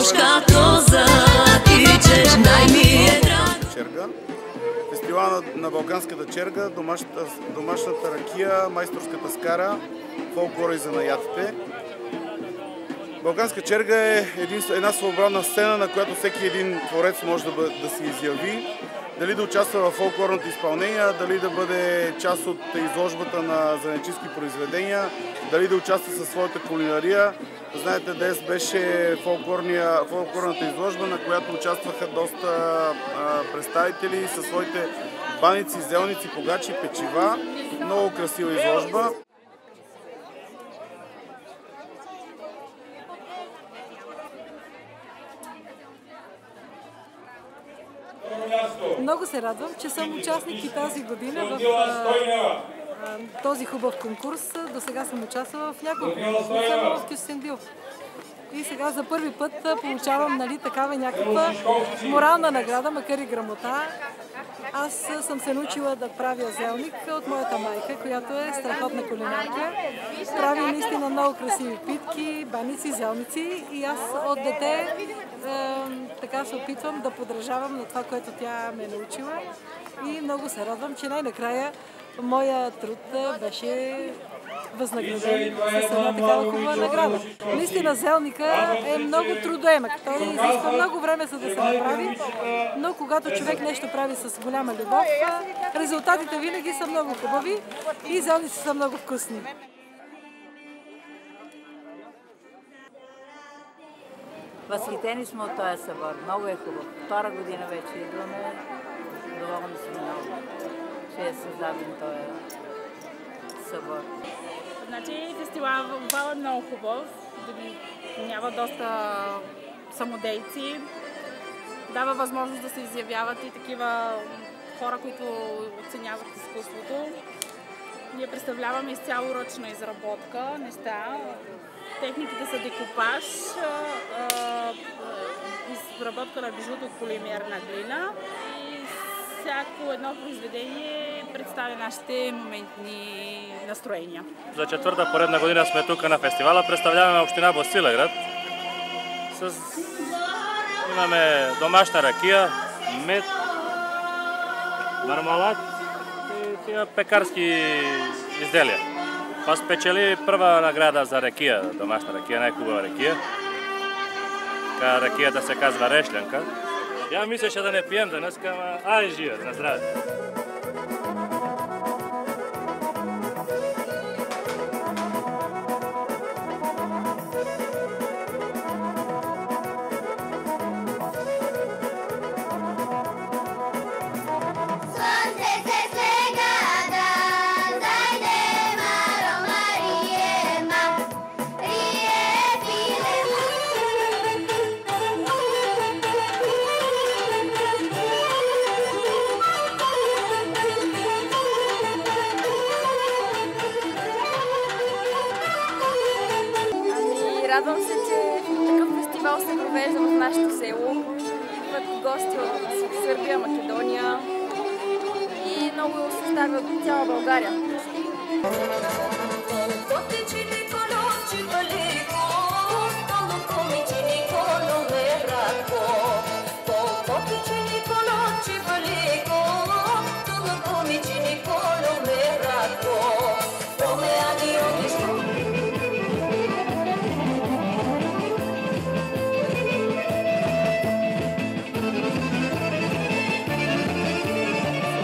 muškato za ti ćeš najmije Черга. Фестивала на балканската черга, домашната ракия, майсторската скара, фолклора и занаятите. Балканска черга е една своеобразна сцена, на която всеки един творец може да се изяви. Дали да участва в фолклорното изпълнение, дали да бъде част от изложбата на занаятчийски произведения, дали да участва със своята кулинария. Знаете, днес беше фолклорната изложба, на която участваха доста представители със своите баници, зелници, погачи, печива. Много красива изложба. Много се радвам, че съм участник и тази година в този хубав конкурс. До сега съм участвала в няколко конкурса, само в Кюстендил. И сега за първи път получавам такава някаква морална награда, макар и грамота. Аз съм се научила да правя зелник от моята майка, която е страхотна кулинарка. Прави наистина много красиви питки, баници, зелници и аз от дете така се опитвам да подражавам на това, което тя ме е научила. И много се радвам, че най-накрая моя труд беше възнаграден с една такава хубава награда. Наистина зелника е много трудоемък. Той изисква много време за да се направи, но когато човек нещо прави с голяма любов, резултатите винаги са много хубави и зелници са много вкусни. Възхитени сме от този събор. Много е хубав. Втора година вече идваме. Доволни сме много, че е създаден този събор. Значи фестивал е много хубав. Няма доста самодейци. Дава възможност да се изявяват и такива хора, които оценяват изкуството. Ние представляваме изцяло ръчна изработка, неща. Техниките са декупаж, изработка на бижут от полимерна глина и всяко едно произведение представя нашите моментни настроения. За четвърта поредна година сме тук на фестивала. Представляваме община Босилеград. Имаме домашна ракия, мед, мармалад и пекарски изделия. Спечели първа награда за ракия, домашна ракия, най-хубава ракия. Ракията се казва Решлянка. Я мислеше да не пием днес, ама живе, на здраве. Радвам се, че такъв фестивал се провежда в нашето село. Идват гости от Сърбия, Македония и много се ставя от цяла България.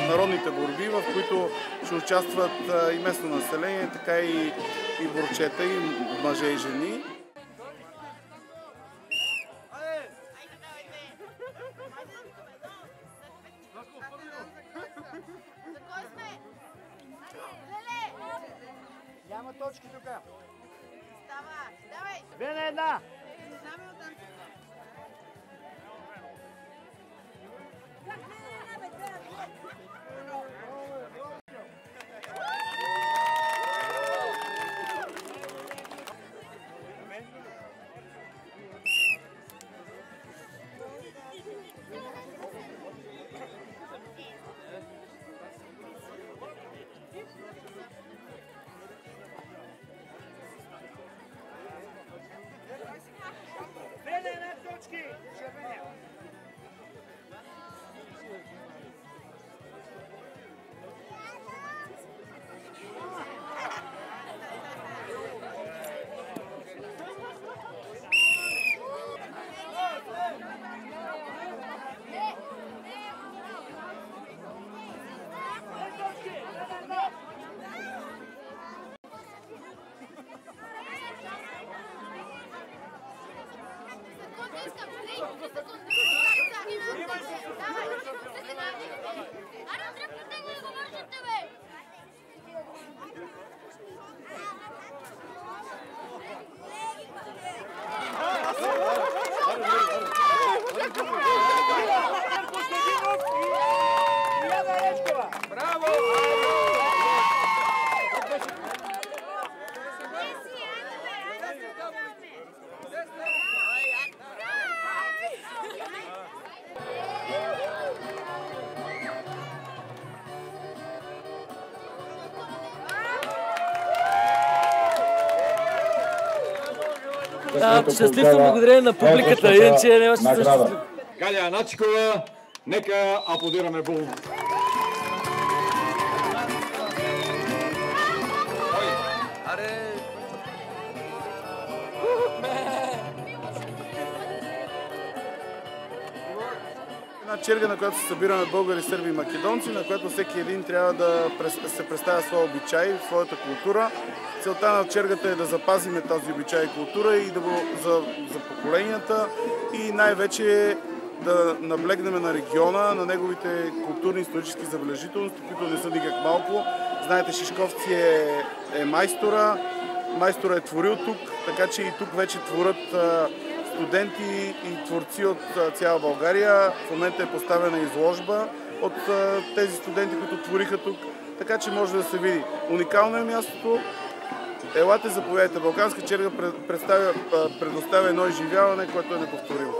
Народните борби, в които ще участват и местно население, така и борчета, и мъже и жени. Няма точки тук. Става, давай! Две на една! Щастлив съм благодарение на публиката, иначе не ще се щастлив. Галя Начикова, нека аплодираме бурно. Една черга, на която се събираме българи, сърби и македонци, на която всеки един трябва да се представя своя обичай, своята култура. Целта на чергата е да запазиме този обичай и култура и да го за поколенията и най-вече да наблегнем на региона, на неговите културни и исторически забележителности, които не са никак малко. Знаете, Шишковци е майстора, майстора е творил тук, така че и тук вече творят студенти и творци от цяла България. В момента е поставена изложба от тези студенти, които твориха тук, така че може да се види. Уникално е мястото. Елате, заповядайте. Балканска черга предоставя едно изживяване, което е неповторимо.